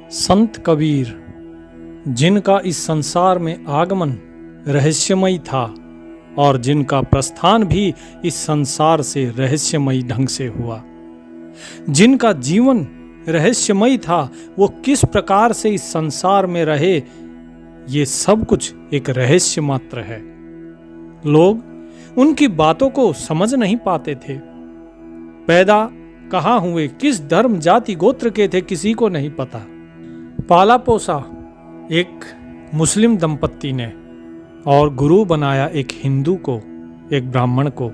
संत कबीर, जिनका इस संसार में आगमन रहस्यमयी था और जिनका प्रस्थान भी इस संसार से रहस्यमयी ढंग से हुआ, जिनका जीवन रहस्यमयी था, वो किस प्रकार से इस संसार में रहे, ये सब कुछ एक रहस्य मात्र है। लोग उनकी बातों को समझ नहीं पाते थे। पैदा कहाँ हुए, किस धर्म जाति गोत्र के थे, किसी को नहीं पता। पाला पोसा एक मुस्लिम दंपत्ति ने और गुरु बनाया एक हिंदू को, एक ब्राह्मण को।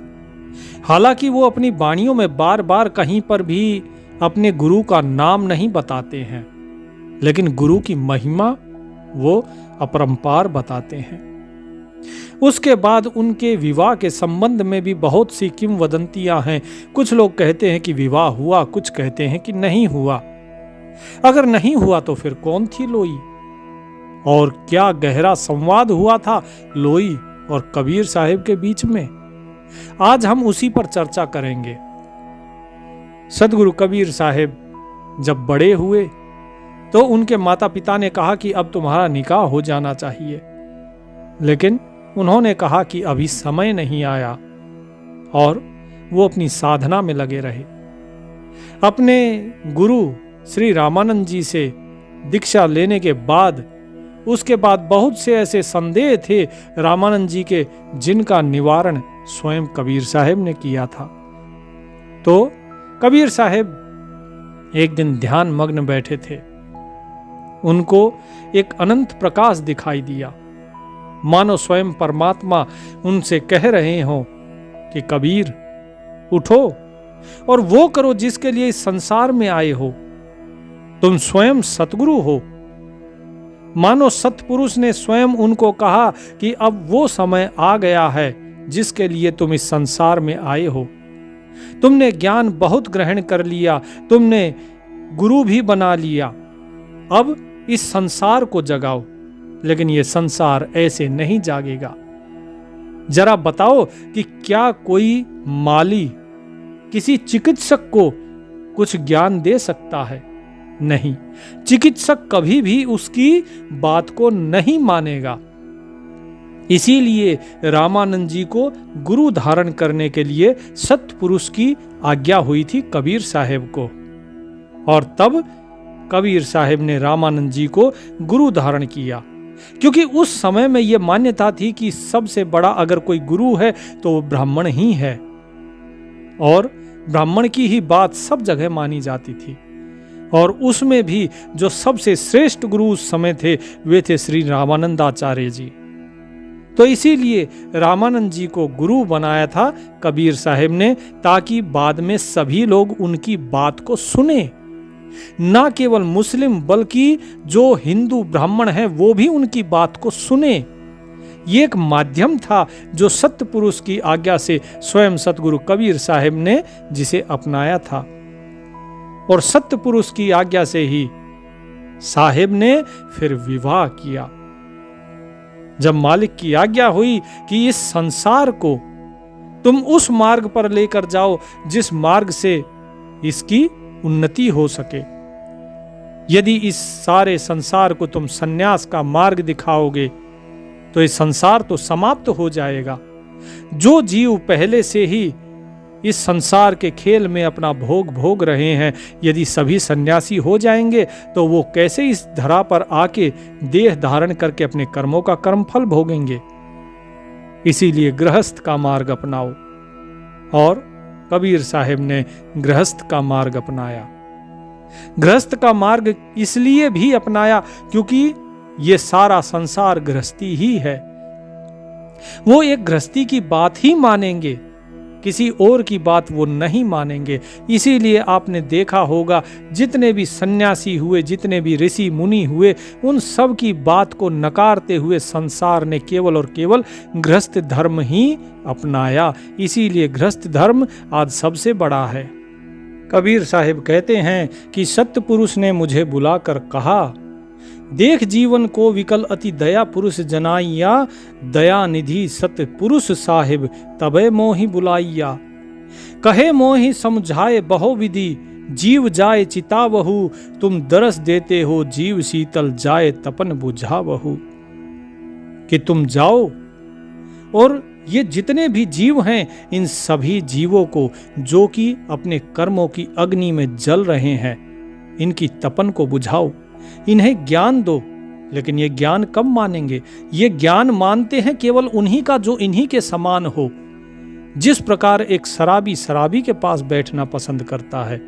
हालांकि वो अपनी वाणियों में बार बार कहीं पर भी अपने गुरु का नाम नहीं बताते हैं, लेकिन गुरु की महिमा वो अपरंपार बताते हैं। उसके बाद उनके विवाह के संबंध में भी बहुत सी किंवदंतियां हैं। कुछ लोग कहते हैं कि विवाह हुआ, कुछ कहते हैं कि नहीं हुआ। अगर नहीं हुआ तो फिर कौन थी लोई, और क्या गहरा संवाद हुआ था लोई और कबीर साहिब के बीच में, आज हम उसी पर चर्चा करेंगे। सदगुरु कबीर साहिब जब बड़े हुए तो उनके माता पिता ने कहा कि अब तुम्हारा निकाह हो जाना चाहिए, लेकिन उन्होंने कहा कि अभी समय नहीं आया, और वो अपनी साधना में लगे रहे। अपने गुरु श्री रामानंद जी से दीक्षा लेने के बाद उसके बाद बहुत से ऐसे संदेह थे रामानंद जी के, जिनका निवारण स्वयं कबीर साहिब ने किया था। तो कबीर साहिब एक दिन ध्यान मग्न बैठे थे। उनको एक अनंत प्रकाश दिखाई दिया, मानो स्वयं परमात्मा उनसे कह रहे हों कि कबीर उठो और वो करो जिसके लिए इस संसार में आए हो। तुम स्वयं सतगुरु हो। मानो सतपुरुष ने स्वयं उनको कहा कि अब वो समय आ गया है जिसके लिए तुम इस संसार में आए हो। तुमने ज्ञान बहुत ग्रहण कर लिया, तुमने गुरु भी बना लिया, अब इस संसार को जगाओ। लेकिन ये संसार ऐसे नहीं जागेगा। जरा बताओ कि क्या कोई माली किसी चिकित्सक को कुछ ज्ञान दे सकता है? नहीं, चिकित्सक कभी भी उसकी बात को नहीं मानेगा। इसीलिए रामानंद जी को गुरु धारण करने के लिए सतपुरुष की आज्ञा हुई थी कबीर साहिब को, और तब कबीर साहिब ने रामानंद जी को गुरु धारण किया। क्योंकि उस समय में यह मान्यता थी कि सबसे बड़ा अगर कोई गुरु है तो वो ब्राह्मण ही है, और ब्राह्मण की ही बात सब जगह मानी जाती थी। और उसमें भी जो सबसे श्रेष्ठ गुरु उस समय थे वे थे श्री रामानंदाचार्य जी। तो इसीलिए रामानंद जी को गुरु बनाया था कबीर साहिब ने, ताकि बाद में सभी लोग उनकी बात को सुने। ना केवल मुस्लिम बल्कि जो हिंदू ब्राह्मण हैं वो भी उनकी बात को सुने। ये एक माध्यम था जो सत्य पुरुष की आज्ञा से स्वयं सतगुरु कबीर साहिब ने जिसे अपनाया था, और सत्य पुरुष की आज्ञा से ही साहिब ने फिर विवाह किया। जब मालिक की आज्ञा हुई कि इस संसार को तुम उस मार्ग पर लेकर जाओ जिस मार्ग से इसकी उन्नति हो सके, यदि इस सारे संसार को तुम सन्यास का मार्ग दिखाओगे तो ये संसार तो समाप्त हो जाएगा। जो जीव पहले से ही इस संसार के खेल में अपना भोग रहे हैं, यदि सभी सन्यासी हो जाएंगे तो वो कैसे इस धरा पर आके देह धारण करके अपने कर्मों का कर्मफल भोगेंगे। इसीलिए गृहस्थ का मार्ग अपनाओ, और कबीर साहिब ने गृहस्थ का मार्ग अपनाया। गृहस्थ का मार्ग इसलिए भी अपनाया क्योंकि ये सारा संसार गृहस्थी ही है। वो एक गृहस्थी की बात ही मानेंगे, किसी और की बात वो नहीं मानेंगे। इसीलिए आपने देखा होगा जितने भी सन्यासी हुए, जितने भी ऋषि मुनि हुए, उन सब की बात को नकारते हुए संसार ने केवल और केवल गृहस्थ धर्म ही अपनाया। इसीलिए गृहस्थ धर्म आज सबसे बड़ा है। कबीर साहिब कहते हैं कि सत्य पुरुष ने मुझे बुलाकर कहा, देख जीवन को विकल अति दया पुरुष जनाइया, दया निधि सत्य पुरुष साहिब तबे मोहि बुलाइया। कहे मोहि समझाए बहु विधि, जीव जाए चितावहु, तुम दरस देते हो जीव शीतल जाए तपन बुझावहु। कि तुम जाओ और ये जितने भी जीव हैं, इन सभी जीवों को जो कि अपने कर्मों की अग्नि में जल रहे हैं, इनकी तपन को बुझाओ, इन्हें ज्ञान दो। लेकिन ये ज्ञान कब मानेंगे? ये ज्ञान मानते हैं केवल उन्हीं का जो इन्हीं के समान हो। जिस प्रकार एक शराबी शराबी के पास बैठना पसंद करता है,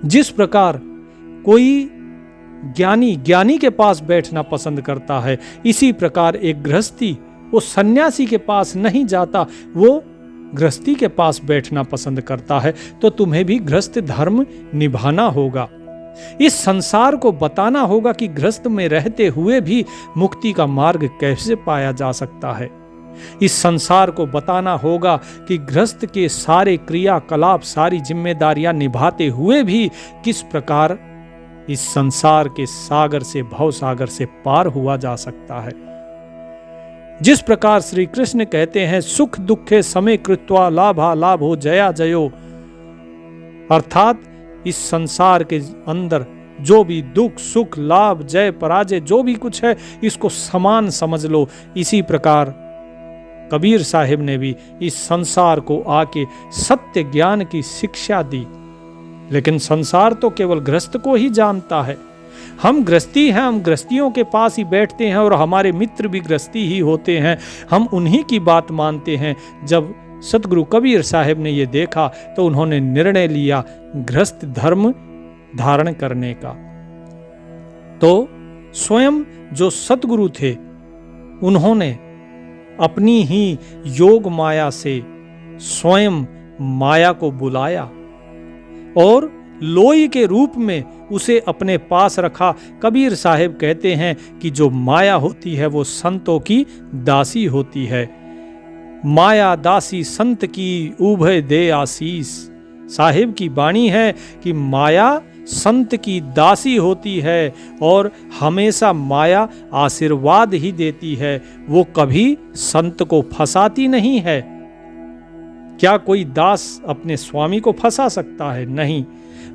जिस प्रकार कोई ज्ञानी ज्ञानी के पास बैठना पसंद करता है, इसी प्रकार एक गृहस्थी वो सन्यासी के पास नहीं जाता, वो गृहस्थी के पास बैठना पसंद करता है। तो तुम्हें भी गृहस्थ धर्म निभाना होगा। इस संसार को बताना होगा कि गृहस्थ में रहते हुए भी मुक्ति का मार्ग कैसे पाया जा सकता है। इस संसार को बताना होगा कि गृहस्थ के सारे क्रियाकलाप, सारी जिम्मेदारियां निभाते हुए भी किस प्रकार इस संसार के सागर से, भव सागर से पार हुआ जा सकता है। जिस प्रकार श्री कृष्ण कहते हैं, सुख दुखे समय कृत्वा लाभा लाभो जया जयो, अर्थात इस संसार के अंदर जो भी दुख सुख लाभ जय पराजय जो भी कुछ है, इसको समान समझ लो। इसी प्रकार कबीर साहिब ने भी इस संसार को आके सत्य ज्ञान की शिक्षा दी। लेकिन संसार तो केवल गृहस्थ को ही जानता है। हम गृहस्थी हैं, हम गृहस्थियों के पास ही बैठते हैं और हमारे मित्र भी गृहस्थी ही होते हैं, हम उन्हीं की बात मानते हैं। जब सतगुरु कबीर साहिब ने ये देखा तो उन्होंने निर्णय लिया गृहस्थ धर्म धारण करने का। तो स्वयं जो सतगुरु थे, उन्होंने अपनी ही योग माया से स्वयं माया को बुलाया और लोई के रूप में उसे अपने पास रखा। कबीर साहिब कहते हैं कि जो माया होती है वो संतों की दासी होती है। माया दासी संत की उभय दे आशीष। साहिब की वाणी है कि माया संत की दासी होती है और हमेशा माया आशीर्वाद ही देती है, वो कभी संत को फंसाती नहीं है। क्या कोई दास अपने स्वामी को फंसा सकता है? नहीं,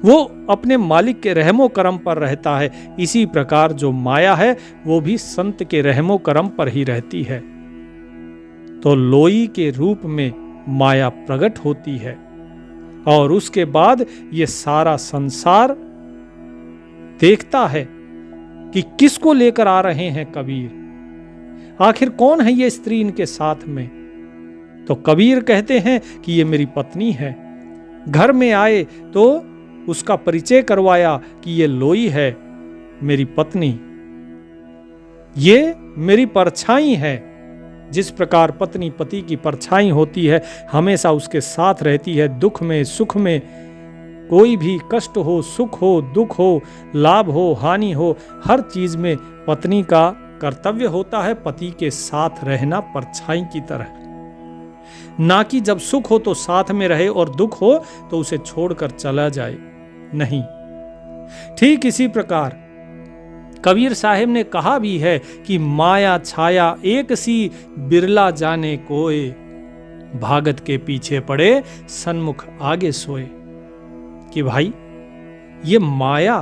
वो अपने मालिक के रहमो करम पर रहता है। इसी प्रकार जो माया है वो भी संत के रहमो करम पर ही रहती है। तो लोई के रूप में माया प्रकट होती है और उसके बाद ये सारा संसार देखता है कि किसको लेकर आ रहे हैं कबीर। आखिर कौन है ये स्त्री इनके साथ में? तो कबीर कहते हैं कि ये मेरी पत्नी है। घर में आए तो उसका परिचय करवाया कि ये लोई है, मेरी पत्नी, ये मेरी परछाई है। जिस प्रकार पत्नी पति की परछाई होती है, हमेशा उसके साथ रहती है, दुख में सुख में, कोई भी कष्ट हो, सुख हो, दुख हो, लाभ हो, हानि हो, हर चीज में पत्नी का कर्तव्य होता है पति के साथ रहना परछाई की तरह। ना कि जब सुख हो तो साथ में रहे और दुख हो तो उसे छोड़कर चला जाए, नहीं। ठीक इसी प्रकार कबीर साहिब ने कहा भी है कि माया छाया एक सी बिरला जाने कोय, भागत के पीछे पड़े सन्मुख आगे सोए। कि भाई ये माया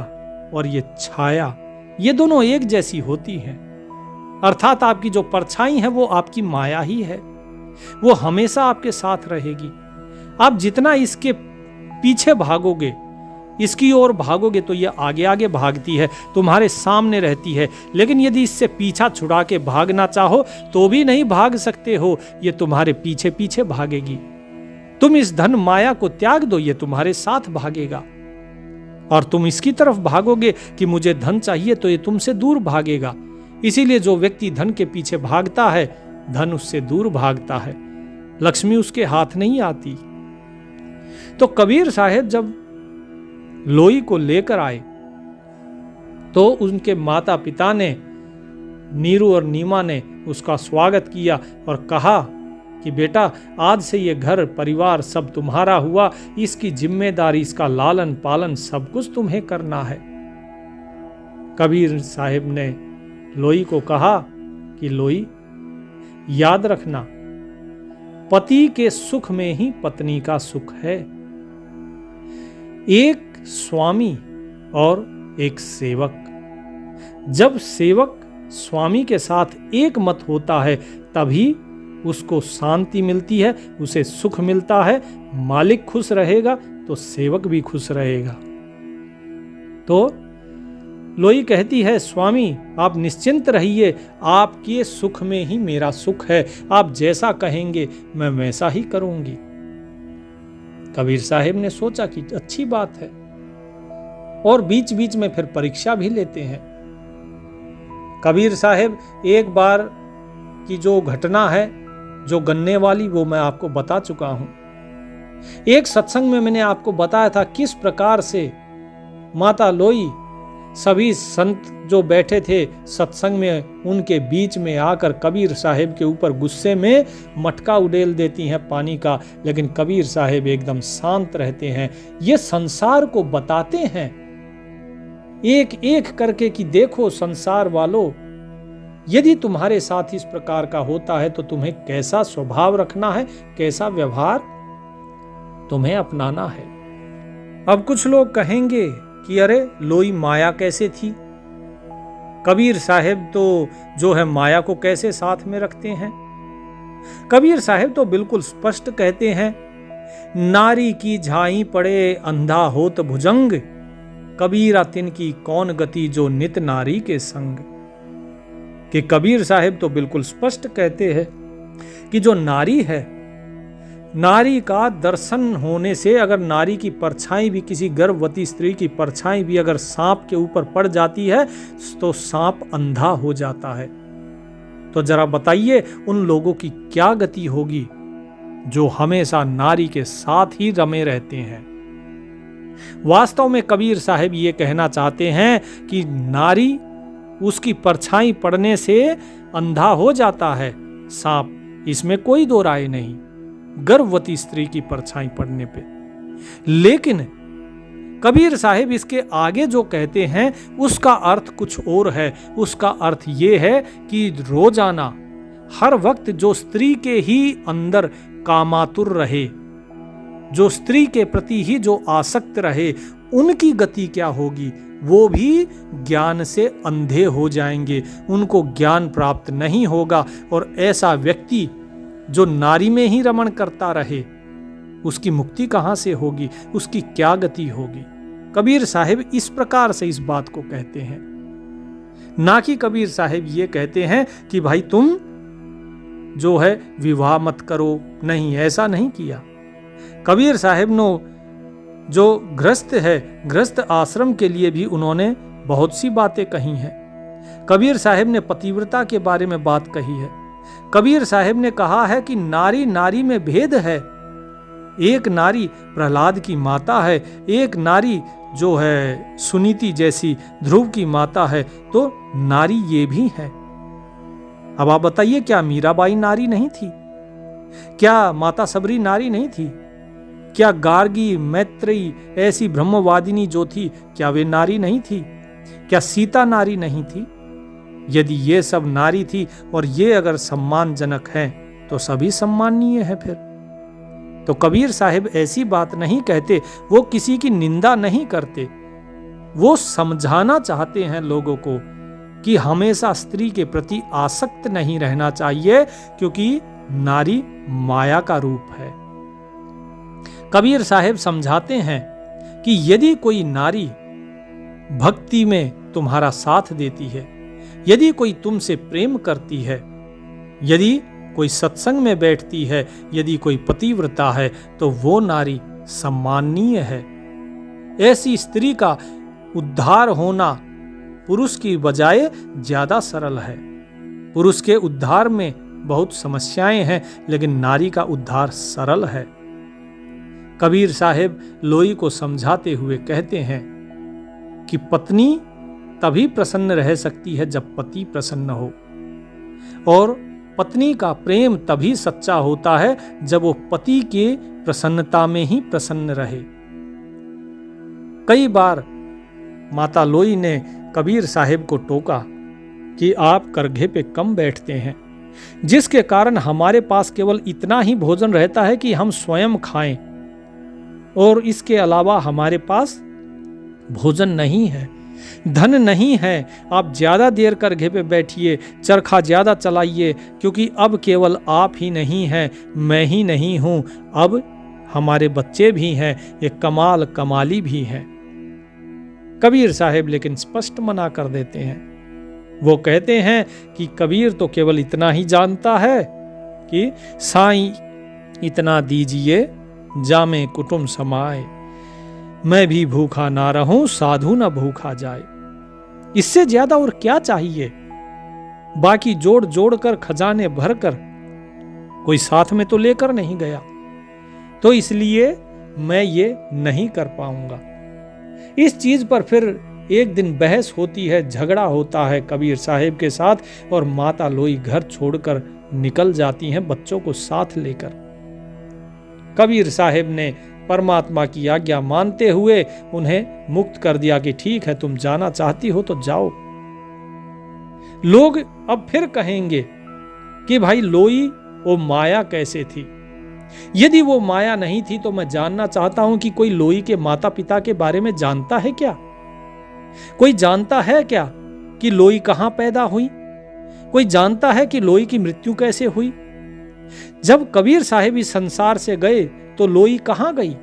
और ये छाया ये दोनों एक जैसी होती हैं। अर्थात आपकी जो परछाई है वो आपकी माया ही है, वो हमेशा आपके साथ रहेगी। आप जितना इसके पीछे भागोगे, इसकी ओर भागोगे तो ये आगे आगे भागती है, तुम्हारे सामने रहती है। लेकिन यदि इससे पीछा छुड़ा के भागना चाहो तो भी नहीं भाग सकते हो, ये तुम्हारे पीछे पीछे भागेगी। तुम इस धन माया को त्याग दो, ये तुम्हारे साथ भागेगा। और तुम इसकी तरफ भागोगे कि मुझे धन चाहिए, तो ये तुमसे दूर भागेगा। इसीलिए जो व्यक्ति धन के पीछे भागता है, धन उससे दूर भागता है, लक्ष्मी उसके हाथ नहीं आती। तो कबीर साहब जब लोई को लेकर आए तो उनके माता पिता ने, नीरू और नीमा ने उसका स्वागत किया और कहा कि बेटा आज से ये घर परिवार सब तुम्हारा हुआ, इसकी जिम्मेदारी, इसका लालन पालन सब कुछ तुम्हें करना है। कबीर साहब ने लोई को कहा कि लोई याद रखना, पति के सुख में ही पत्नी का सुख है। एक स्वामी और एक सेवक। जब सेवक स्वामी के साथ एक मत होता है तभी उसको शांति मिलती है, उसे सुख मिलता है। मालिक खुश रहेगा तो सेवक भी खुश रहेगा। तो लोई कहती है, स्वामी आप निश्चिंत रहिए, आपके सुख में ही मेरा सुख है, आप जैसा कहेंगे मैं वैसा ही करूंगी। कबीर साहिब ने सोचा कि अच्छी बात है, और बीच बीच में फिर परीक्षा भी लेते हैं। कबीर साहिब एक बार की जो घटना है, जो गन्ने वाली, वो मैं आपको बता चुका हूं। एक सत्संग में मैंने आपको बताया था किस प्रकार से माता लोई सभी संत जो बैठे थे सत्संग में, उनके बीच में आकर कबीर साहिब के ऊपर गुस्से में मटका उड़ेल देती हैं पानी का, लेकिन कबीर साहिब एकदम शांत रहते हैं। ये संसार को बताते हैं एक एक करके कि देखो संसार वालों, यदि तुम्हारे साथ इस प्रकार का होता है तो तुम्हें कैसा स्वभाव रखना है, कैसा व्यवहार तुम्हें अपनाना है। अब कुछ लोग कहेंगे कि अरे लोई माया कैसे थी, कबीर साहिब तो जो है माया को कैसे साथ में रखते हैं। कबीर साहिब तो बिल्कुल स्पष्ट कहते हैं, नारी की झाई पड़े अंधा होत भुजंग, कबीरा तिन की कौन गति जो नित नारी के संग। कि कबीर साहिब तो बिल्कुल स्पष्ट कहते हैं कि जो नारी है, नारी का दर्शन होने से अगर नारी की परछाई भी, किसी गर्भवती स्त्री की परछाई भी अगर सांप के ऊपर पड़ जाती है तो सांप अंधा हो जाता है। तो जरा बताइए उन लोगों की क्या गति होगी जो हमेशा नारी के साथ ही रमे रहते हैं। वास्तव में कबीर साहिब ये कहना चाहते हैं कि नारी, उसकी परछाई पड़ने से अंधा हो जाता है सांप, इसमें कोई दो राय नहीं, गर्भवती स्त्री की परछाई पड़ने पे। लेकिन कबीर साहिब इसके आगे जो कहते हैं उसका अर्थ कुछ और है। उसका अर्थ ये है कि रोजाना हर वक्त जो स्त्री के ही अंदर कामातुर रहे, जो स्त्री के प्रति ही जो आसक्त रहे, उनकी गति क्या होगी, वो भी ज्ञान से अंधे हो जाएंगे, उनको ज्ञान प्राप्त नहीं होगा। और ऐसा व्यक्ति जो नारी में ही रमण करता रहे, उसकी मुक्ति कहां से होगी, उसकी क्या गति होगी। कबीर साहिब इस प्रकार से इस बात को कहते हैं, ना कि कबीर साहिब ये कहते हैं कि भाई तुम जो है विवाह मत करो, नहीं, ऐसा नहीं किया। कबीर साहिब ने जो गृहस्थ है, गृहस्थ आश्रम के लिए भी उन्होंने बहुत सी बातें कही हैं। कबीर साहिब ने पतिव्रता के बारे में बात कही है। कबीर साहिब ने कहा है कि नारी नारी में भेद है, एक नारी प्रहलाद की माता है, एक नारी जो है सुनीति जैसी ध्रुव की माता है, तो नारी ये भी है। अब आप बताइए, क्या मीराबाई नारी नहीं थी? क्या माता सबरी नारी नहीं थी? क्या गार्गी, मैत्रेयी ऐसी ब्रह्मवादिनी जो थी, क्या वे नारी नहीं थी? क्या सीता नारी नहीं थी? यदि ये सब नारी थी और ये अगर सम्मानजनक है तो सभी सम्माननीय है। फिर तो कबीर साहिब ऐसी बात नहीं कहते, वो किसी की निंदा नहीं करते, वो समझाना चाहते हैं लोगों को कि हमेशा स्त्री के प्रति आसक्त नहीं रहना चाहिए, क्योंकि नारी माया का रूप है। कबीर साहिब समझाते हैं कि यदि कोई नारी भक्ति में तुम्हारा साथ देती है, यदि कोई तुमसे प्रेम करती है, यदि कोई सत्संग में बैठती है, यदि कोई पतिव्रता है, तो वो नारी सम्माननीय है। ऐसी स्त्री का उद्धार होना पुरुष की बजाय ज्यादा सरल है। पुरुष के उद्धार में बहुत समस्याएं हैं, लेकिन नारी का उद्धार सरल है। कबीर साहिब लोई को समझाते हुए कहते हैं कि पत्नी तभी प्रसन्न रह सकती है जब पति प्रसन्न हो, और पत्नी का प्रेम तभी सच्चा होता है जब वो पति के प्रसन्नता में ही प्रसन्न रहे। कई बार माता लोई ने कबीर साहिब को टोका कि आप करघे पे कम बैठते हैं, जिसके कारण हमारे पास केवल इतना ही भोजन रहता है कि हम स्वयं खाएं, और इसके अलावा हमारे पास भोजन नहीं है, धन नहीं है, आप ज्यादा देर करघे पे बैठिए, चरखा ज्यादा चलाइए, क्योंकि अब केवल आप ही नहीं हैं, मैं ही नहीं हूं, अब हमारे बच्चे भी हैं, एक कमाल कमाली भी हैं। कबीर साहब लेकिन स्पष्ट मना कर देते हैं। वो कहते हैं कि कबीर तो केवल इतना ही जानता है कि साईं इतना दीजिए जामे कुटुंब समाए, मैं भी भूखा ना रहूं साधु ना भूखा जाए। इससे ज्यादा और क्या चाहिए? बाकी जोड़ जोड़ कर खजाने भर कर कोई साथ में तो लेकर नहीं गया, तो इसलिए मैं ये नहीं कर पाऊंगा। इस चीज पर फिर एक दिन बहस होती है, झगड़ा होता है कबीर साहब के साथ, और माता लोई घर छोड़कर निकल जाती हैं बच्चों को साथ लेकर। कबीर साहब ने परमात्मा की आज्ञा मानते हुए उन्हें मुक्त कर दिया कि ठीक है, तुम जाना चाहती हो तो जाओ। लोग अब फिर कहेंगे कि भाई लोई वो माया कैसे थी? यदि वो माया नहीं थी तो मैं जानना चाहता हूं कि कोई लोई के माता पिता के बारे में जानता है क्या? कोई जानता है क्या कि लोई कहां पैदा हुई? कोई जानता है कि लोई की मृत्यु कैसे हुई? जब कबीर साहब इस संसार से गए तो लोई कहां गई?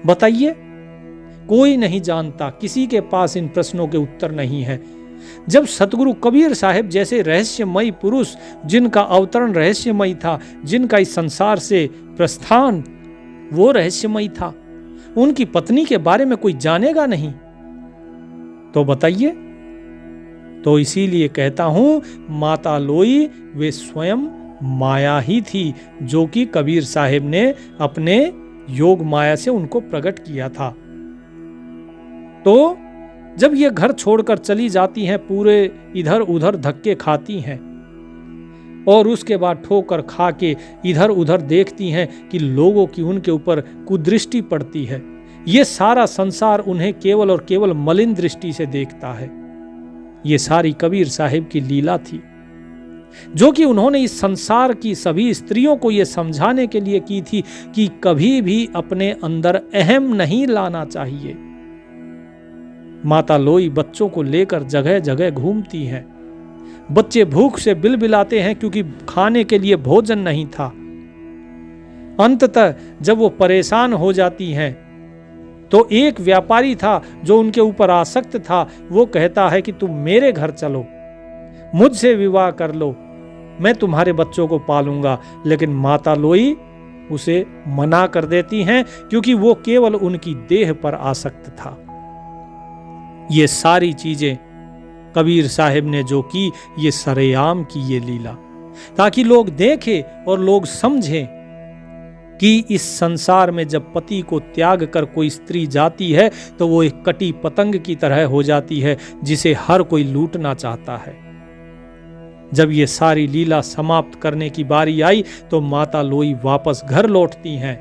बताइए, कोई नहीं जानता, किसी के पास इन प्रश्नों के उत्तर नहीं है। जब सतगुरु कबीर साहब जैसे रहस्यमयी पुरुष, जिनका अवतरण रहस्यमयी था, जिनका इस संसार से प्रस्थान वो रहस्यमयी था, उनकी पत्नी के बारे में कोई जानेगा नहीं? तो बताइए। तो इसीलिए कहता हूं, माता लोई वे स्वयं माया ही थी, जो कि कबीर साहब ने अपने योग माया से उनको प्रकट किया था। तो जब ये घर छोड़कर चली जाती हैं, पूरे इधर उधर धक्के खाती हैं, और उसके बाद ठोकर खा के इधर उधर देखती हैं कि लोगों की उनके ऊपर कुदृष्टि पड़ती है। ये सारा संसार उन्हें केवल और केवल मलिन दृष्टि से देखता है। ये सारी कबीर साहब की लीला थी, जो कि उन्होंने इस संसार की सभी स्त्रियों को यह समझाने के लिए की थी कि कभी भी अपने अंदर अहम नहीं लाना चाहिए। माता लोई बच्चों को लेकर जगह जगह घूमती हैं। बच्चे भूख से बिलबिलाते हैं क्योंकि खाने के लिए भोजन नहीं था। अंततः जब वो परेशान हो जाती हैं तो एक व्यापारी था जो उनके ऊपर आसक्त था, वो कहता है कि तुम मेरे घर चलो, मुझसे विवाह कर लो, मैं तुम्हारे बच्चों को पालूंगा। लेकिन माता लोई उसे मना कर देती हैं क्योंकि वो केवल उनकी देह पर आसक्त था। ये सारी चीजें कबीर साहब ने जो की, ये सरेआम की ये लीला, ताकि लोग देखें और लोग समझें कि इस संसार में जब पति को त्याग कर कोई स्त्री जाती है तो वो एक कटी पतंग की तरह हो जाती है, जिसे हर कोई लूटना चाहता है। जब ये सारी लीला समाप्त करने की बारी आई तो माता लोई वापस घर लौटती हैं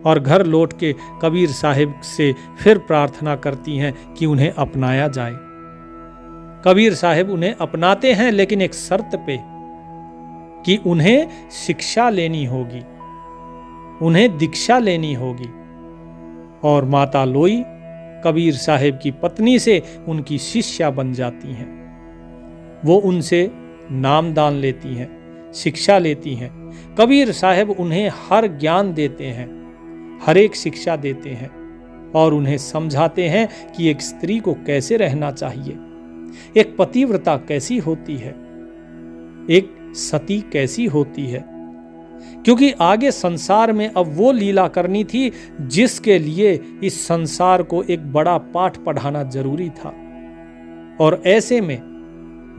और घर लौट के कबीर साहब से फिर प्रार्थना करती हैं कि उन्हें अपनाया जाए। कबीर साहब उन्हें अपनाते हैं, लेकिन एक शर्त पे कि उन्हें शिक्षा लेनी होगी, उन्हें दीक्षा लेनी होगी। और माता लोई कबीर साहब की पत्नी से उनकी शिष्या बन जाती हैं। वो उनसे नामदान लेती हैं, शिक्षा लेती हैं। कबीर साहब उन्हें हर ज्ञान देते हैं, हर एक शिक्षा देते हैं और उन्हें समझाते हैं कि एक स्त्री को कैसे रहना चाहिए, एक पतिव्रता कैसी होती है, एक सती कैसी होती है। क्योंकि आगे संसार में अब वो लीला करनी थी जिसके लिए इस संसार को एक बड़ा पाठ पढ़ाना जरूरी था। और ऐसे में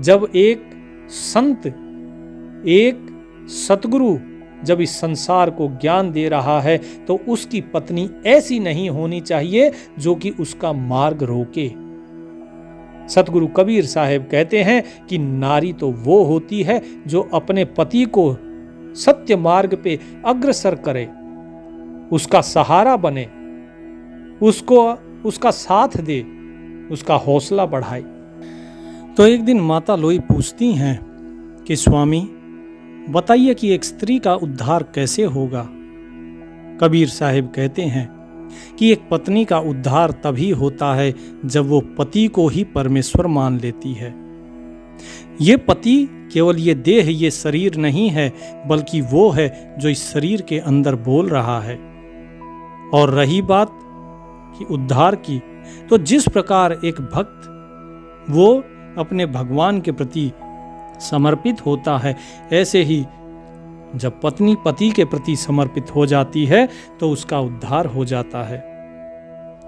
जब एक संत, एक सतगुरु जब इस संसार को ज्ञान दे रहा है तो उसकी पत्नी ऐसी नहीं होनी चाहिए जो कि उसका मार्ग रोके। सतगुरु कबीर साहब कहते हैं कि नारी तो वो होती है जो अपने पति को सत्य मार्ग पे अग्रसर करे, उसका सहारा बने, उसको उसका साथ दे, उसका हौसला बढ़ाए। तो एक दिन माता लोई पूछती हैं कि स्वामी बताइए कि एक स्त्री का उद्धार कैसे होगा। कबीर साहब कहते हैं कि एक पत्नी का उद्धार तभी होता है जब वो पति को ही परमेश्वर मान लेती है। ये पति केवल ये देह, ये शरीर नहीं है, बल्कि वो है जो इस शरीर के अंदर बोल रहा है। और रही बात कि उद्धार की, तो जिस प्रकार एक भक्त वो अपने भगवान के प्रति समर्पित होता है, ऐसे ही जब पत्नी पति के प्रति समर्पित हो जाती है तो उसका उद्धार हो जाता है।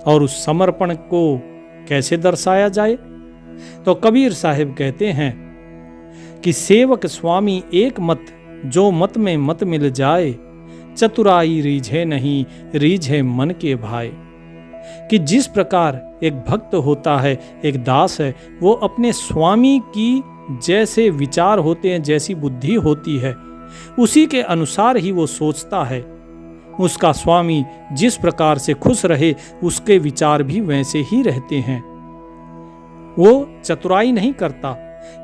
और उस समर्पण को कैसे दर्शाया जाए? तो कबीर साहिब कहते हैं कि सेवक स्वामी एक मत, जो मत में मत मिल जाए, चतुराई रीझे नहीं, रीझे मन के भाई। कि जिस प्रकार एक भक्त होता है, एक दास है, वो अपने स्वामी की जैसे विचार होते हैं, जैसी बुद्धि होती है, उसी के अनुसार ही वो सोचता है। उसका स्वामी जिस प्रकार से खुश रहे, उसके विचार भी वैसे ही रहते हैं। वो चतुराई नहीं करता,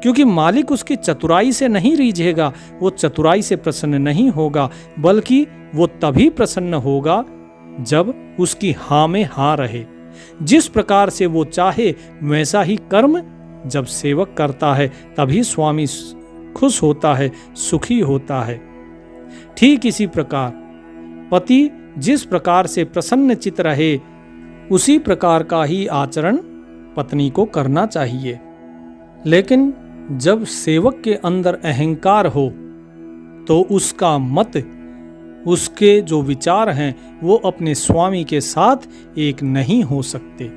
क्योंकि मालिक उसकी चतुराई से नहीं रीझेगा, वो चतुराई से प्रसन्न नहीं होगा, बल्कि वो तभी प्रसन्न होगा जब उसकी हाँ में हाँ रहे। जिस प्रकार से वो चाहे वैसा ही कर्म जब सेवक करता है, तभी स्वामी खुश होता है, सुखी होता है। ठीक इसी प्रकार पति जिस प्रकार से प्रसन्न चित्त रहे, उसी प्रकार का ही आचरण पत्नी को करना चाहिए। लेकिन जब सेवक के अंदर अहंकार हो, तो उसका मत, उसके जो विचार हैं, वो अपने स्वामी के साथ एक नहीं हो सकते।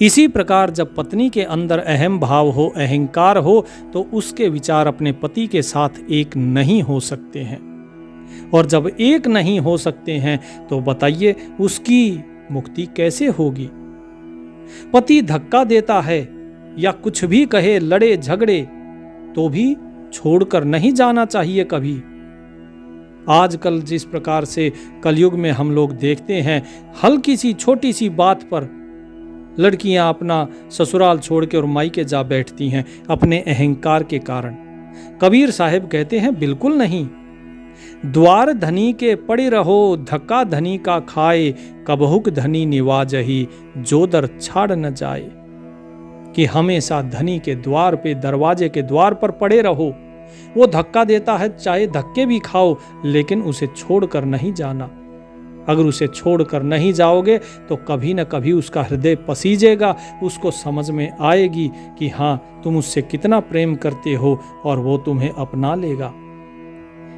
इसी प्रकार जब पत्नी के अंदर अहम भाव हो, अहंकार हो, तो उसके विचार अपने पति के साथ एक नहीं हो सकते हैं। और जब एक नहीं हो सकते हैं, तो बताइए उसकी मुक्ति कैसे होगी? पति धक्का देता है या कुछ भी कहे, लड़े झगड़े, तो भी छोड़कर नहीं जाना चाहिए कभी। आजकल जिस प्रकार से कलयुग में हम लोग देखते हैं, हल्की सी छोटी सी बात पर लड़कियां अपना ससुराल छोड़ के और मायके जा बैठती हैं अपने अहंकार के कारण। कबीर साहब कहते हैं बिल्कुल नहीं। द्वार धनी के पड़े रहो, धक्का धनी का खाए, कबहुक धनी निवाजही, जो दर छाड़ न जाए। कि हमेशा धनी के द्वार पे, दरवाजे के द्वार पर पड़े रहो। वो धक्का देता है, चाहे धक्के भी खाओ, लेकिन उसे छोड़कर नहीं जाना। अगर उसे छोड़कर नहीं जाओगे तो कभी न कभी उसका हृदय पसीजेगा, उसको समझ में आएगी कि हाँ, तुम उससे कितना प्रेम करते हो और वो तुम्हें अपना लेगा।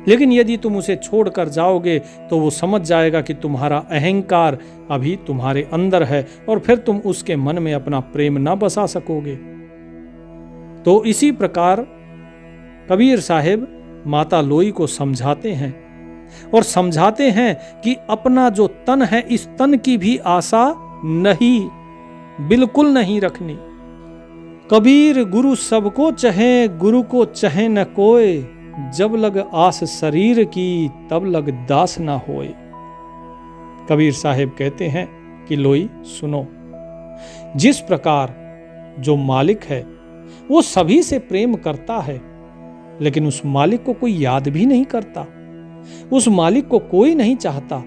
लेकिन यदि तुम उसे छोड़कर जाओगे तो वो समझ जाएगा कि तुम्हारा अहंकार अभी तुम्हारे अंदर है, और फिर तुम उसके मन में अपना प्रेम ना बसा सकोगे। तो इसी प्रकार कबीर साहिब माता लोई को समझाते हैं, और समझाते हैं कि अपना जो तन है, इस तन की भी आशा नहीं, बिल्कुल नहीं रखनी। कबीर गुरु सबको चहे, गुरु को चहे न कोय, जब लग आस शरीर की, तब लग दास ना होए। कबीर साहिब कहते हैं कि लोई सुनो, जिस प्रकार जो मालिक है वो सभी से प्रेम करता है, लेकिन उस मालिक को कोई याद भी नहीं करता, उस मालिक को कोई नहीं चाहता।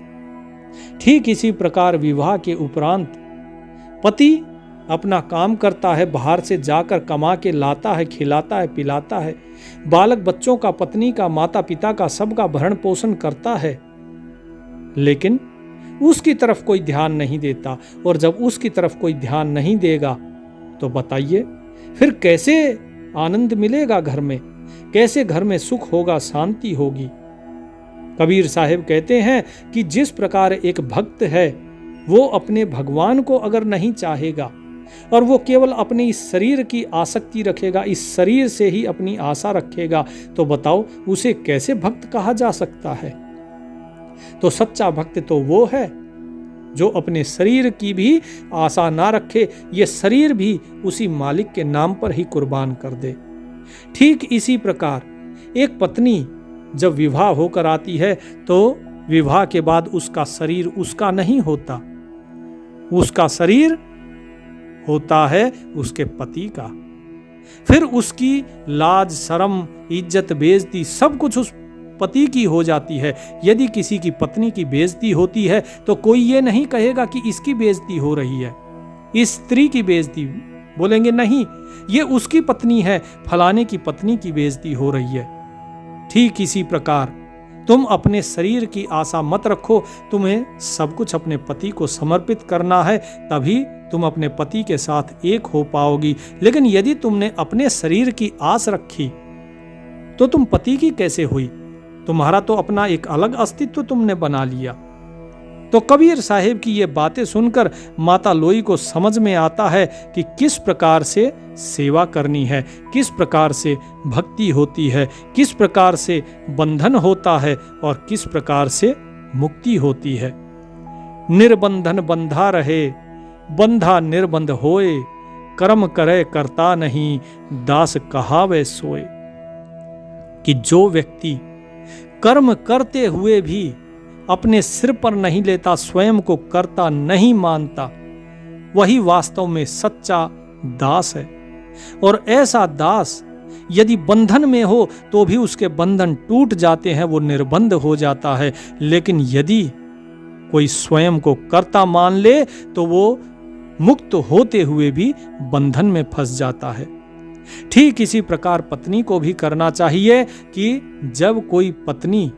ठीक इसी प्रकार विवाह के उपरांत पति अपना काम करता है, बाहर से जाकर कमा के लाता है, खिलाता है, पिलाता है, बालक बच्चों का, पत्नी का, माता पिता का, सबका भरण पोषण करता है, लेकिन उसकी तरफ कोई ध्यान नहीं देता। और जब उसकी तरफ कोई ध्यान नहीं देगा तो बताइए फिर कैसे आनंद मिलेगा घर में, कैसे घर में सुख होगा, शांति होगी। कबीर साहिब कहते हैं कि जिस प्रकार एक भक्त है वो अपने भगवान को अगर नहीं चाहेगा और वो केवल अपने इस शरीर की आसक्ति रखेगा, इस शरीर से ही अपनी आशा रखेगा, तो बताओ उसे कैसे भक्त कहा जा सकता है? तो सच्चा भक्त तो वो है जो अपने शरीर की भी आशा ना रखे, ये शरीर भी उसी मालिक के नाम पर ही कुर्बान कर दे। ठीक इसी प्रकार एक पत्नी जब विवाह होकर आती है तो विवाह के बाद उसका शरीर उसका नहीं होता, उसका शरीर होता है उसके पति का। फिर उसकी लाज, शर्म, इज्जत, बेइज्जती सब कुछ उस पति की हो जाती है। यदि किसी की पत्नी की बेइज्जती होती है तो कोई ये नहीं कहेगा कि इसकी बेइज्जती हो रही है, इस स्त्री की बेइज्जती, बोलेंगे नहीं, ये उसकी पत्नी है, फलाने की पत्नी की बेइज्जती हो रही है। ठीक इसी प्रकार तुम अपने शरीर की आशा मत रखो, तुम्हें सब कुछ अपने पति को समर्पित करना है, तभी तुम अपने पति के साथ एक हो पाओगी। लेकिन यदि तुमने अपने शरीर की आस रखी तो तुम पति की कैसे हुई? तुम्हारा तो अपना एक अलग अस्तित्व तुमने बना लिया। तो कबीर साहिब की ये बातें सुनकर माता लोई को समझ में आता है कि किस प्रकार से सेवा करनी है, किस प्रकार से भक्ति होती है, किस प्रकार से बंधन होता है और किस प्रकार से मुक्ति होती है। निर्बंधन बंधा रहे, बंधा निर्बंध होए, कर्म करे करता नहीं, दास कहावे सोए। कि जो व्यक्ति कर्म करते हुए भी अपने सिर पर नहीं लेता, स्वयं को कर्ता नहीं मानता, वही वास्तव में सच्चा दास है। और ऐसा दास यदि बंधन में हो तो भी उसके बंधन टूट जाते हैं, वो निर्बंध हो जाता है। लेकिन यदि कोई स्वयं को कर्ता मान ले तो वो मुक्त होते हुए भी बंधन में फंस जाता है। ठीक इसी प्रकार पत्नी को भी करना चाहिए कि जब कोई पत्नी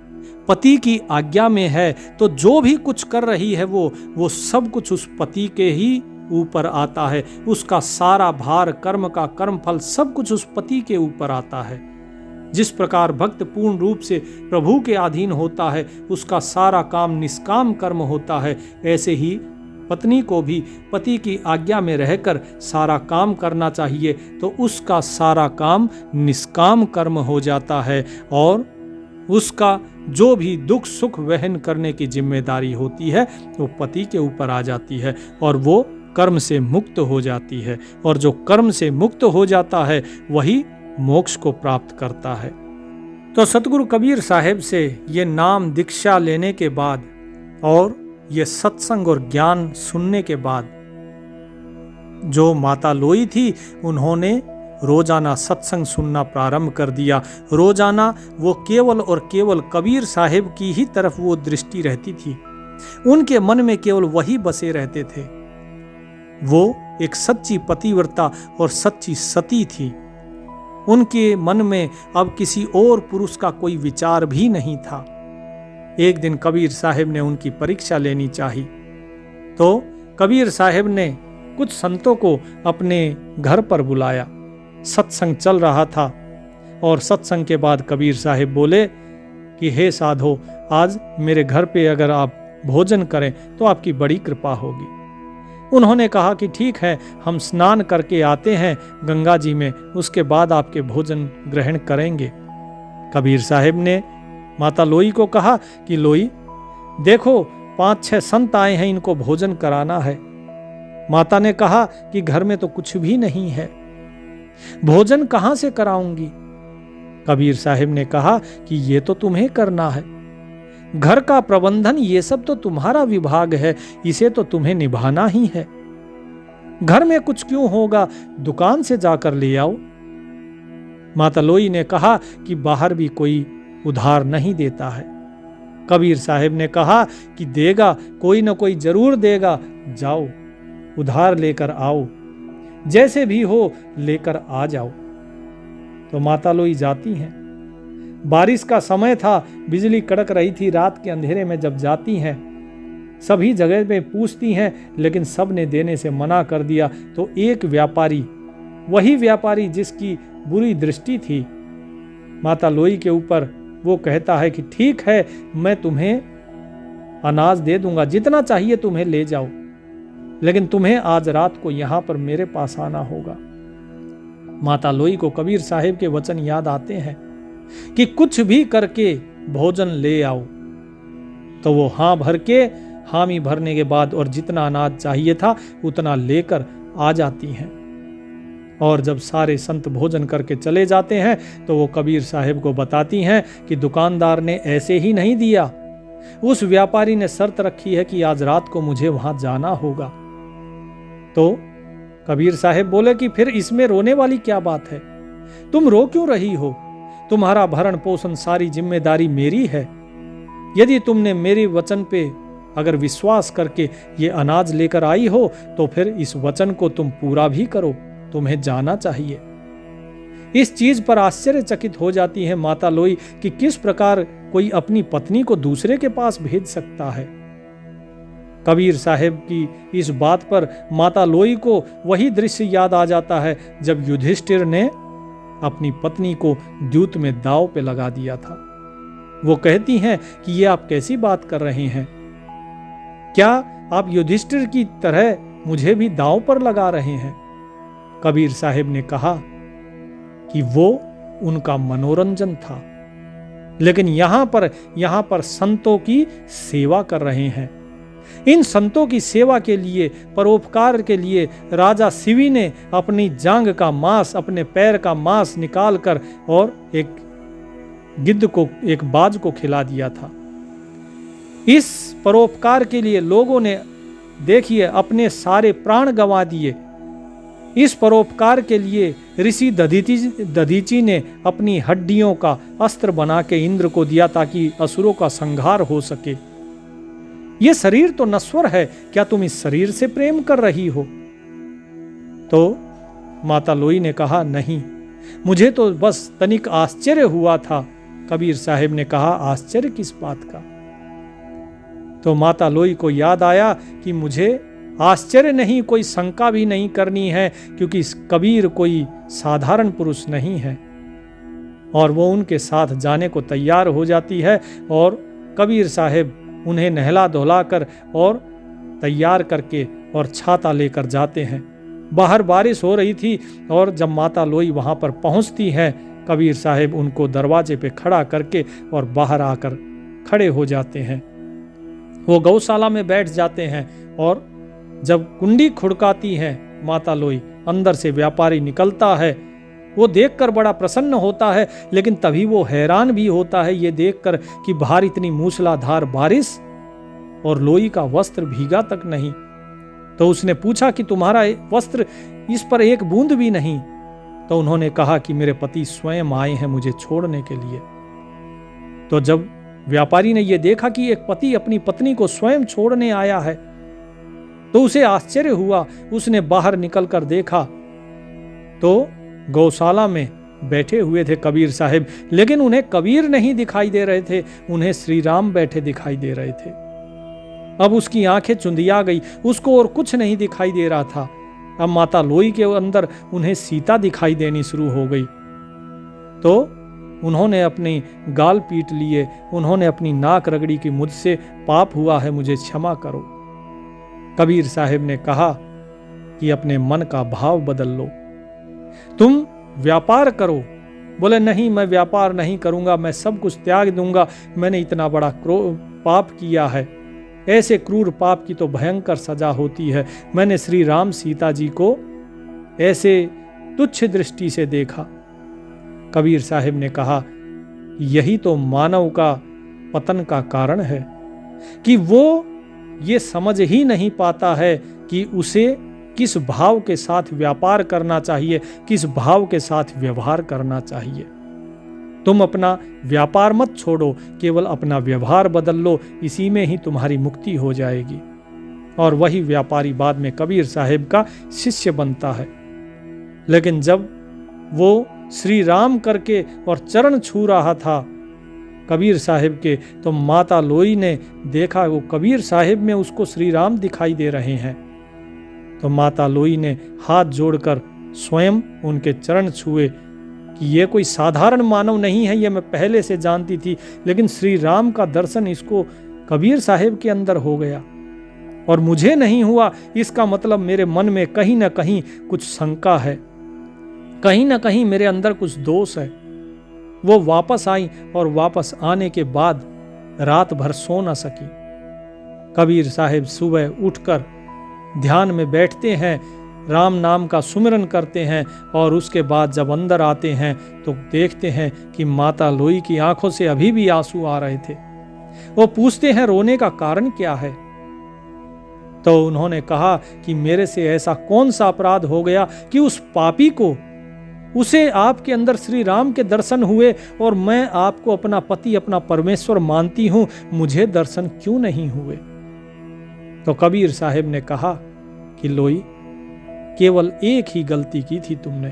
पति की आज्ञा में है तो जो भी कुछ कर रही है वो सब कुछ उस पति के ही ऊपर आता है। उसका सारा भार, कर्म का कर्मफल सब कुछ उस पति के ऊपर आता है। जिस प्रकार भक्त पूर्ण रूप से प्रभु के अधीन होता है, उसका सारा काम निष्काम कर्म होता है, ऐसे ही पत्नी को भी पति की आज्ञा में रहकर सारा काम करना चाहिए, तो उसका सारा काम निष्काम कर्म हो जाता है और उसका जो भी दुख सुख वहन करने की जिम्मेदारी होती है वो पति के ऊपर आ जाती है और वो कर्म से मुक्त हो जाती है। और जो कर्म से मुक्त हो जाता है वही मोक्ष को प्राप्त करता है। तो सतगुरु कबीर साहिब से ये नाम दीक्षा लेने के बाद और ये सत्संग और ज्ञान सुनने के बाद जो माता लोई थी, उन्होंने रोजाना सत्संग सुनना प्रारंभ कर दिया। रोजाना वो केवल और केवल कबीर साहिब की ही तरफ वो दृष्टि रहती थी। उनके मन में केवल वही बसे रहते थे। वो एक सच्ची पतिव्रता और सच्ची सती थी। उनके मन में अब किसी और पुरुष का कोई विचार भी नहीं था। एक दिन कबीर साहिब ने उनकी परीक्षा लेनी चाही, तो कबीर साहिब ने कुछ संतों को अपने घर पर बुलाया। सत्संग चल रहा था और सत्संग के बाद कबीर साहिब बोले कि हे साधो, आज मेरे घर पे अगर आप भोजन करें तो आपकी बड़ी कृपा होगी। उन्होंने कहा कि ठीक है, हम स्नान करके आते हैं गंगा जी में, उसके बाद आपके भोजन ग्रहण करेंगे। कबीर साहिब ने माता लोई को कहा कि लोई देखो, 5-6 संत आए हैं, इनको भोजन कराना है। माता ने कहा कि घर में तो कुछ भी नहीं है, भोजन कहां से कराऊंगी। कबीर साहिब ने कहा कि ये तो तुम्हें करना है, घर का प्रबंधन ये सब तो तुम्हारा विभाग है, इसे तो तुम्हें निभाना ही है। घर में कुछ क्यों होगा, दुकान से जाकर ले आओ। माता लोई ने कहा कि बाहर भी कोई उधार नहीं देता है। कबीर साहिब ने कहा कि देगा, कोई ना कोई जरूर देगा, जाओ उधार लेकर आओ, जैसे भी हो लेकर आ जाओ। तो माता लोई जाती हैं। बारिश का समय था, बिजली कड़क रही थी। रात के अंधेरे में जब जाती हैं, सभी जगह में पूछती हैं, लेकिन सब ने देने से मना कर दिया। तो एक व्यापारी, वही व्यापारी जिसकी बुरी दृष्टि थी माता लोई के ऊपर, वो कहता है कि ठीक है, मैं तुम्हें अनाज दे दूंगा, जितना चाहिए तुम्हें ले जाओ, लेकिन तुम्हें आज रात को यहां पर मेरे पास आना होगा। माता लोई को कबीर साहिब के वचन याद आते हैं कि कुछ भी करके भोजन ले आओ। तो वो हाँ भर के, हामी भरने के बाद और जितना अनाज चाहिए था उतना लेकर आ जाती हैं। और जब सारे संत भोजन करके चले जाते हैं तो वो कबीर साहिब को बताती हैं कि दुकानदार ने ऐसे ही नहीं दिया, उस व्यापारी ने शर्त रखी है कि आज रात को मुझे वहां जाना होगा। तो कबीर साहिब बोले कि फिर इसमें रोने वाली क्या बात है, तुम रो क्यों रही हो, तुम्हारा भरण पोषण सारी जिम्मेदारी मेरी है। यदि तुमने मेरे वचन पे अगर विश्वास करके ये अनाज लेकर आई हो तो फिर इस वचन को तुम पूरा भी करो, तुम्हें जाना चाहिए। इस चीज पर आश्चर्यचकित हो जाती है माता लोई कि किस प्रकार कोई अपनी पत्नी को दूसरे के पास भेज सकता है। कबीर साहब की इस बात पर माता लोई को वही दृश्य याद आ जाता है जब युधिष्ठिर ने अपनी पत्नी को द्यूत में दांव पे लगा दिया था। वो कहती हैं कि ये आप कैसी बात कर रहे हैं, क्या आप युधिष्ठिर की तरह मुझे भी दांव पर लगा रहे हैं? कबीर साहब ने कहा कि वो उनका मनोरंजन था, लेकिन यहां पर संतों की सेवा कर रहे हैं। इन संतों की सेवा के लिए, परोपकार के लिए राजा शिवी ने अपनी जांग का मांस, अपने पैर का मांस निकालकर और एक गिद्ध को, एक बाज को खिला दिया था। इस परोपकार के लिए लोगों ने देखिए अपने सारे प्राण गंवा दिए। इस परोपकार के लिए ऋषि दधीची ने अपनी हड्डियों का अस्त्र बना के इंद्र को दिया ताकि असुरों का संहार हो सके। यह शरीर तो नश्वर है, क्या तुम इस शरीर से प्रेम कर रही हो? तो माता लोई ने कहा, नहीं, मुझे तो बस तनिक आश्चर्य हुआ था। कबीर साहब ने कहा, आश्चर्य किस बात का? तो माता लोई को याद आया कि मुझे आश्चर्य नहीं, कोई शंका भी नहीं करनी है, क्योंकि कबीर कोई साधारण पुरुष नहीं है। और वो उनके साथ जाने को तैयार हो जाती है और कबीर साहब उन्हें नहला धुलाकर और तैयार करके और छाता लेकर जाते हैं। बाहर बारिश हो रही थी और जब माता लोई वहां पर पहुंचती हैं, कबीर साहब उनको दरवाजे पे खड़ा करके और बाहर आकर खड़े हो जाते हैं। वो गौशाला में बैठ जाते हैं और जब कुंडी खुड़काती है माता लोई, अंदर से व्यापारी निकलता है। वो देखकर बड़ा प्रसन्न होता है, लेकिन तभी वो हैरान भी होता है ये देखकर कि बाहर इतनी मूसलाधार बारिश और लोई का वस्त्र भीगा तक नहीं। तो उसने पूछा कि तुम्हारा वस्त्र इस पर एक बूंद भी नहीं। तो उन्होंने कहा कि मेरे पति स्वयं आए हैं मुझे छोड़ने के लिए। तो जब व्यापारी ने यह देखा कि एक पति अपनी पत्नी को स्वयं छोड़ने आया है तो उसे आश्चर्य हुआ। उसने बाहर निकलकर देखा तो गौशाला में बैठे हुए थे कबीर साहब, लेकिन उन्हें कबीर नहीं दिखाई दे रहे थे, उन्हें श्री राम बैठे दिखाई दे रहे थे। अब उसकी आंखें चुंधिया गई, उसको और कुछ नहीं दिखाई दे रहा था। अब माता लोई के अंदर उन्हें सीता दिखाई देनी शुरू हो गई। तो उन्होंने अपनी गाल पीट लिए, उन्होंने अपनी नाक रगड़ी कि मुझसे पाप हुआ है, मुझे क्षमा करो। कबीर साहब ने कहा कि अपने मन का भाव बदल लो, तुम व्यापार करो। बोले नहीं, मैं व्यापार नहीं करूंगा, मैं सब कुछ त्याग दूंगा, मैंने इतना बड़ा पाप किया है। ऐसे क्रूर पाप की तो भयंकर सजा होती है। मैंने श्री राम सीता जी को ऐसे तुच्छ दृष्टि से देखा। कबीर साहब ने कहा, यही तो मानव का पतन का कारण है कि वो ये समझ ही नहीं पाता है कि उसे किस भाव के साथ व्यापार करना चाहिए, किस भाव के साथ व्यवहार करना चाहिए। तुम अपना व्यापार मत छोड़ो, केवल अपना व्यवहार बदल लो, इसी में ही तुम्हारी मुक्ति हो जाएगी। और वही व्यापारी बाद में कबीर साहब का शिष्य बनता है। लेकिन जब वो श्री राम करके और चरण छू रहा था कबीर साहब के, तो माता लोई ने देखा वो कबीर साहब में उसको श्री राम दिखाई दे रहे हैं। तो माता लोई ने हाथ जोड़कर स्वयं उनके चरण छुए कि ये कोई साधारण मानव नहीं है, ये मैं पहले से जानती थी, लेकिन श्री राम का दर्शन इसको कबीर साहब के अंदर हो गया और मुझे नहीं हुआ। इसका मतलब मेरे मन में कहीं ना कहीं कुछ शंका है, कहीं ना कहीं मेरे अंदर कुछ दोष है। वो वापस आई और वापस आने के बाद रात भर सो न सकी। कबीर साहब सुबह उठकर ध्यान में बैठते हैं, राम नाम का सुमिरन करते हैं और उसके बाद जब अंदर आते हैं तो देखते हैं कि माता लोई की आंखों से अभी भी आंसू आ रहे थे। वो पूछते हैं रोने का कारण क्या है? तो उन्होंने कहा कि मेरे से ऐसा कौन सा अपराध हो गया कि उस पापी को, उसे आपके अंदर श्री राम के दर्शन हुए और मैं आपको अपना पति, अपना परमेश्वर मानती हूं, मुझे दर्शन क्यों नहीं हुए? तो कबीर साहब ने कहा कि लोई, केवल एक ही गलती की थी तुमने,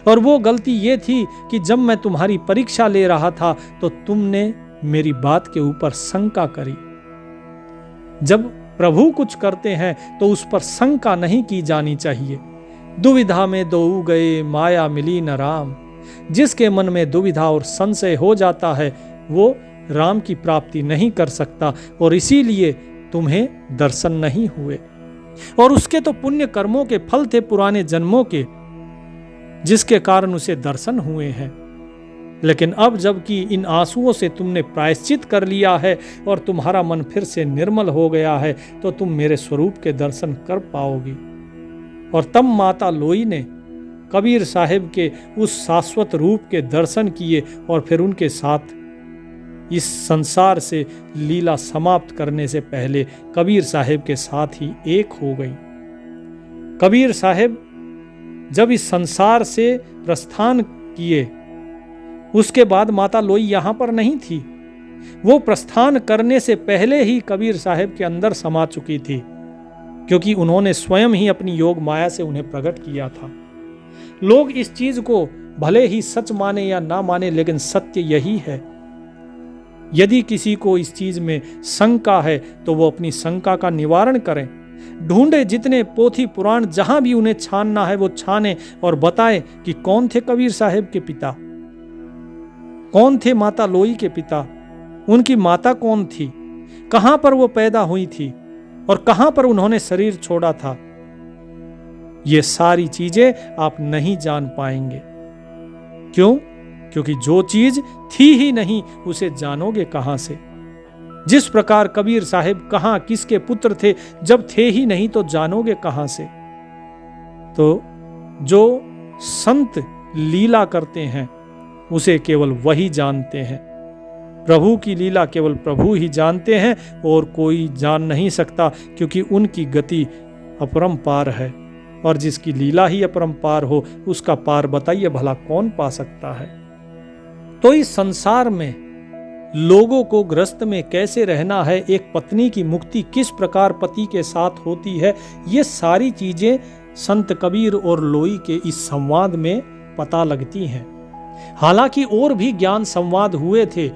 और वो गलती ये थी कि जब मैं तुम्हारी परीक्षा ले रहा था तो तुमने मेरी बात के ऊपर शंका करी। जब प्रभु कुछ करते हैं तो उस पर शंका नहीं की जानी चाहिए। दुविधा में दोऊ गए, माया मिली न राम। जिसके मन में दुविधा और संशय हो जाता है वो राम की प्राप्ति नहीं कर सकता, और इसीलिए तुम्हें दर्शन नहीं हुए। और उसके तो पुण्य कर्मों के फल थे पुराने जन्मों के, जिसके कारण उसे दर्शन हुए हैं। लेकिन अब जबकि इन आंसुओं से तुमने प्रायश्चित कर लिया है और तुम्हारा मन फिर से निर्मल हो गया है, तो तुम मेरे स्वरूप के दर्शन कर पाओगी। और तब माता लोई ने कबीर साहिब के उस शाश्वत रूप के दर्शन किए और फिर उनके साथ इस संसार से लीला समाप्त करने से पहले कबीर साहिब के साथ ही एक हो गई। कबीर साहिब जब इस संसार से प्रस्थान किए, उसके बाद माता लोई यहां पर नहीं थी। वो प्रस्थान करने से पहले ही कबीर साहिब के अंदर समा चुकी थी, क्योंकि उन्होंने स्वयं ही अपनी योग माया से उन्हें प्रकट किया था। लोग इस चीज को भले ही सच माने या ना माने, लेकिन सत्य यही है। यदि किसी को इस चीज में शंका है तो वो अपनी शंका का निवारण करें। ढूंढे जितने पोथी पुराण, जहां भी उन्हें छानना है वो छाने और बताएं कि कौन थे कबीर साहिब के पिता, कौन थे माता लोई के पिता, उनकी माता कौन थी, कहां पर वो पैदा हुई थी और कहां पर उन्होंने शरीर छोड़ा था। ये सारी चीजें आप नहीं जान पाएंगे। क्यों? क्योंकि जो चीज थी ही नहीं उसे जानोगे कहां से। जिस प्रकार कबीर साहिब कहां किसके पुत्र थे, जब थे ही नहीं तो जानोगे कहां से। तो जो संत लीला करते हैं उसे केवल वही जानते हैं। प्रभु की लीला केवल प्रभु ही जानते हैं और कोई जान नहीं सकता, क्योंकि उनकी गति अपरंपार है। और जिसकी लीला ही अपरंपार हो उसका पार बताइए भला कौन पा सकता है। तो इस संसार में लोगों को गृहस्थ में कैसे रहना है, एक पत्नी की मुक्ति किस प्रकार पति के साथ होती है, ये सारी चीजें संत कबीर और लोई के इस संवाद में पता लगती हैं। हालांकि और भी ज्ञान संवाद हुए थे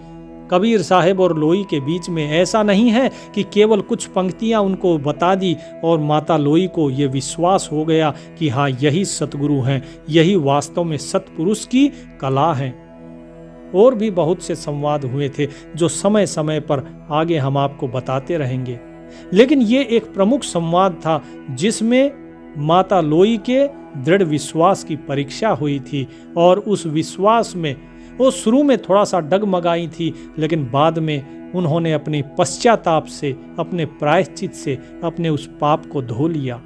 कबीर साहिब और लोई के बीच में। ऐसा नहीं है कि केवल कुछ पंक्तियां उनको बता दी और माता लोई को ये विश्वास हो गया कि हाँ यही सतगुरु हैं, यही वास्तव में सतपुरुष की कला है। और भी बहुत से संवाद हुए थे जो समय समय पर आगे हम आपको बताते रहेंगे। लेकिन ये एक प्रमुख संवाद था जिसमें माता लोई के दृढ़ विश्वास की परीक्षा हुई थी, और उस विश्वास में वो शुरू में थोड़ा सा डगमगाई थी, लेकिन बाद में उन्होंने अपनी पश्चाताप से, अपने प्रायश्चित से अपने उस पाप को धो लिया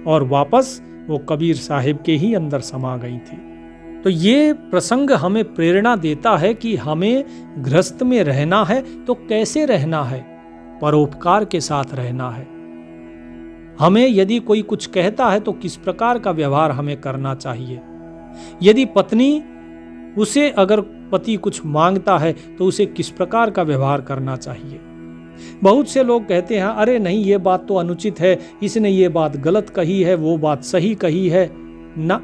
और वापस वो कबीर साहिब के ही अंदर समा गई थी। तो ये प्रसंग हमें प्रेरणा देता है कि हमें गृहस्थ में रहना है तो कैसे रहना है, परोपकार के साथ रहना है। हमें यदि कोई कुछ कहता है तो किस प्रकार का व्यवहार हमें करना चाहिए। यदि पत्नी उसे अगर पति कुछ मांगता है तो उसे किस प्रकार का व्यवहार करना चाहिए। बहुत से लोग कहते हैं अरे नहीं ये बात तो अनुचित है, इसने ये बात गलत कही है, वो बात सही कही है। ना,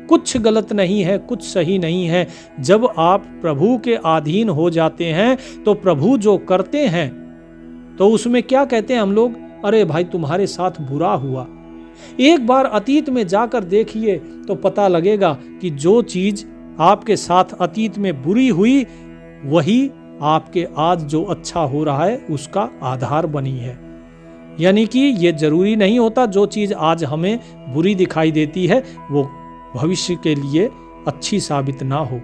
कुछ गलत नहीं है, कुछ सही नहीं है। जब आप प्रभु के अधीन हो जाते हैं तो प्रभु जो करते हैं तो उसमें क्या कहते हैं हम लोग, अरे भाई तुम्हारे साथ बुरा हुआ। एक बार अतीत में जाकर देखिए तो पता लगेगा कि जो चीज आपके साथ अतीत में बुरी हुई वही आपके आज जो अच्छा हो रहा है उसका आधार बनी है। यानी कि ये जरूरी नहीं होता जो चीज आज हमें बुरी दिखाई देती है वो भविष्य के लिए अच्छी साबित ना हो,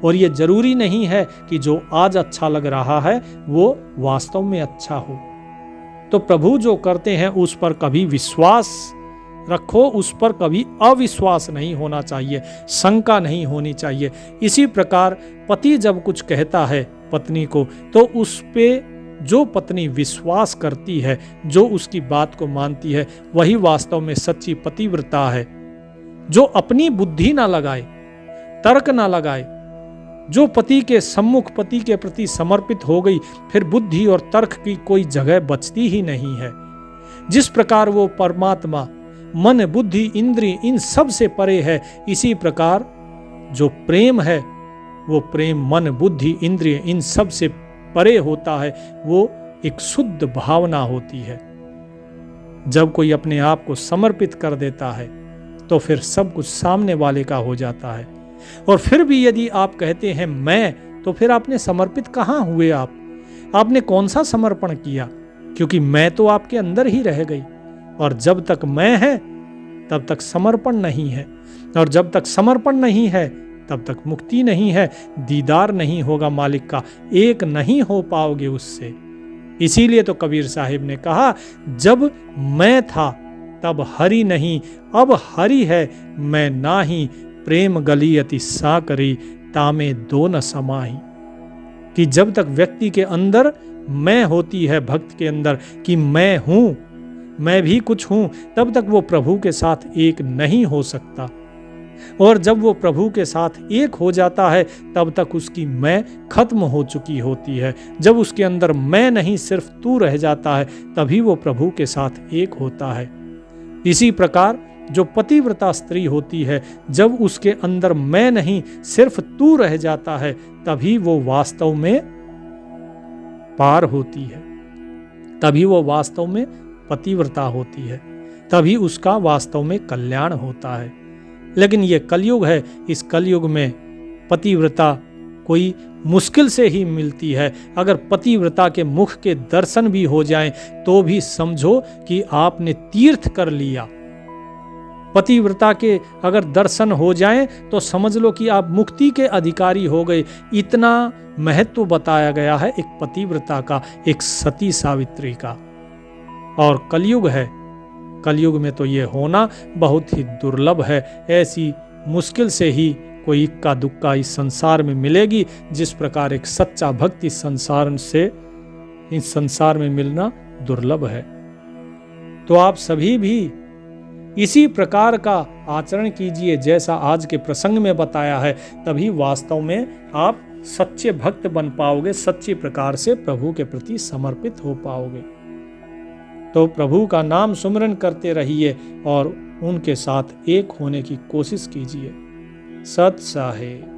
और ये जरूरी नहीं है कि जो आज अच्छा लग रहा है वो वास्तव में अच्छा हो। तो प्रभु जो करते हैं उस पर कभी विश्वास रखो, उस पर कभी अविश्वास नहीं होना चाहिए, शंका नहीं होनी चाहिए। इसी प्रकार पति जब कुछ कहता है पत्नी को तो उस पे जो पत्नी विश्वास करती है, जो उसकी बात को मानती है, वही वास्तव में सच्ची पतिव्रता है। जो अपनी बुद्धि ना लगाए, तर्क ना लगाए। जो पति के सम्मुख पति के प्रति समर्पित हो गई, फिर बुद्धि और तर्क की कोई जगह बचती ही नहीं है। जिस प्रकार वो परमात्मा मन बुद्धि इंद्रिय इन सब से परे है, इसी प्रकार जो प्रेम है वो प्रेम मन बुद्धि इंद्रिय इन सब से परे होता है। वो एक शुद्ध भावना होती है। जब कोई अपने आप को समर्पित कर देता है तो फिर सब कुछ सामने वाले का हो जाता है। और फिर भी यदि आप कहते हैं मैं, तो फिर आपने समर्पित कहाँ हुए? आपने कौन सा समर्पण किया? क्योंकि मैं तो आपके अंदर ही रह गई। और जब तक मैं है तब तक समर्पण नहीं है, और जब तक समर्पण नहीं है तब तक मुक्ति नहीं है, दीदार नहीं होगा मालिक का, एक नहीं हो पाओगे उससे। इसीलिए तो कबीर साहिब ने कहा, जब मैं था तब हरि नहीं, अब हरि है मैं नाही, प्रेम गली अति साकरी, तामे दो न समाही। कि जब तक व्यक्ति के अंदर मैं होती है, भक्त के अंदर कि मैं हूं, मैं भी कुछ हूं, तब तक वो प्रभु के साथ एक नहीं हो सकता। और जब वो प्रभु के साथ एक हो जाता है तब तक उसकी मैं खत्म हो चुकी होती है। जब उसके अंदर मैं नहीं सिर्फ तू रह जाता है, तभी वो प्रभु के साथ एक होता है। इसी प्रकार जो पतिव्रता स्त्री होती है, जब उसके अंदर मैं नहीं सिर्फ तू रह जाता है, तभी वो वास्तव में पार होती है, तभी वो वास्तव में पतिव्रता होती है, तभी उसका वास्तव में कल्याण होता है। लेकिन ये कलयुग है, इस कलयुग में पतिव्रता कोई मुश्किल से ही मिलती है। अगर पतिव्रता के मुख के दर्शन भी हो जाएं तो भी समझो कि आपने तीर्थ कर लिया। पतिव्रता के अगर दर्शन हो जाएं तो समझ लो कि आप मुक्ति के अधिकारी हो गए। इतना महत्व बताया गया है एक पतिव्रता का, एक सती सावित्री का। और कलयुग है, कलयुग में तो ये होना बहुत ही दुर्लभ है। ऐसी मुश्किल से ही कोई इक्का दुक्का इस संसार में मिलेगी, जिस प्रकार एक सच्चा भक्त इस संसार में मिलना दुर्लभ है। तो आप सभी भी इसी प्रकार का आचरण कीजिए जैसा आज के प्रसंग में बताया है, तभी वास्तव में आप सच्चे भक्त बन पाओगे, सच्चे प्रकार से प्रभु के प्रति समर्पित हो पाओगे। तो प्रभु का नाम सुमिरन करते रहिए और उनके साथ एक होने की कोशिश कीजिए। सत साहे।